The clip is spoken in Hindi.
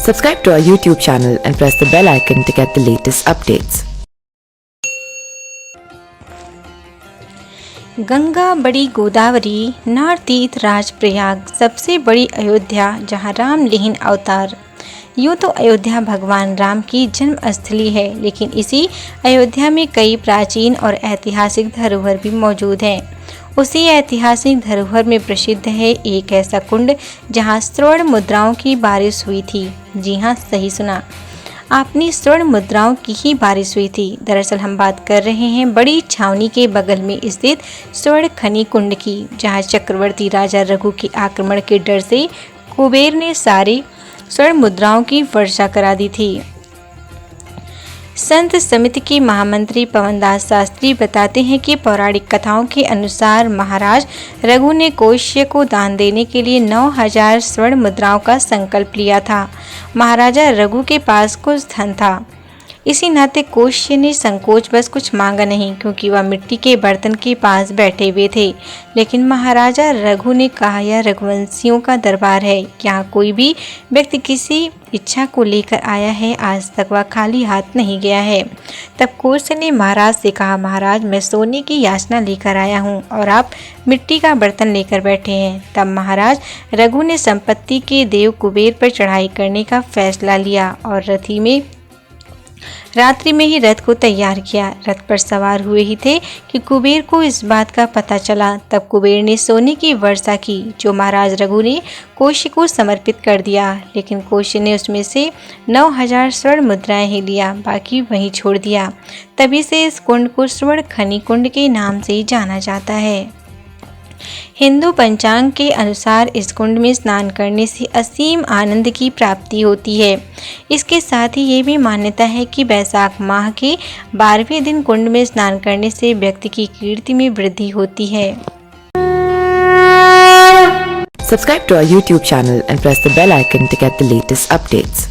Subscribe to our YouTube channel and press the bell icon to get the latest updates. Ganga बड़ी गोदावरी नार तीर्थ राज प्रयाग सबसे बड़ी अयोध्या जहां राम लीन अवतार। यूँ तो अयोध्या भगवान राम की जन्म स्थली है, लेकिन इसी अयोध्या में कई प्राचीन और ऐतिहासिक धरोहर भी मौजूद हैं। उसी ऐतिहासिक धरोहर में प्रसिद्ध है एक ऐसा कुंड जहां स्वर्ण मुद्राओं की बारिश हुई थी। जी हाँ, सही सुना आपने, स्वर्ण मुद्राओं की ही बारिश हुई थी। दरअसल हम बात कर रहे हैं बड़ी छावनी के बगल में स्थित स्वर्ण खनि कुंड की, जहां चक्रवर्ती राजा रघु के आक्रमण के डर से कुबेर ने सारी स्वर्ण मुद्राओं की वर्षा करा दी थी। संत समिति के महामंत्री पवनदास शास्त्री बताते हैं कि पौराणिक कथाओं के अनुसार महाराज रघु ने कोश्य को दान देने के लिए 9000 स्वर्ण मुद्राओं का संकल्प लिया था। महाराजा रघु के पास कुछ धन था, इसी नाते कोश्य ने संकोच बस कुछ मांगा नहीं, क्योंकि वह मिट्टी के बर्तन के पास बैठे हुए थे। लेकिन महाराजा रघु ने कहा, यह रघुवंशियों का दरबार है, यहाँ कोई भी व्यक्ति किसी इच्छा को लेकर आया है, आज तक वह खाली हाथ नहीं गया है। तब कोश्य ने महाराज से कहा, महाराज मैं सोने की याचना लेकर आया हूँ और आप मिट्टी का बर्तन लेकर बैठे हैं। तब महाराज रघु ने संपत्ति के देव कुबेर पर चढ़ाई करने का फैसला लिया और रात्रि में ही रथ को तैयार किया। रथ पर सवार हुए ही थे कि कुबेर को इस बात का पता चला। तब कुबेर ने सोने की वर्षा की, जो महाराज रघु ने कोश्य को समर्पित कर दिया। लेकिन कोश्य ने उसमें से 9000 स्वर्ण मुद्राएं ही लिया, बाकी वहीं छोड़ दिया। तभी से इस कुंड को स्वर्ण खनि कुंड के नाम से जाना जाता है। हिंदू पंचांग के अनुसार इस कुंड में स्नान करने से असीम आनंद की प्राप्ति होती है। इसके साथ ही ये भी मान्यता है कि बैसाख माह के 12वें दिन कुंड में स्नान करने से व्यक्ति की कीर्ति में वृद्धि होती है। Subscribe to our YouTube channel and press the bell icon to get the latest updates.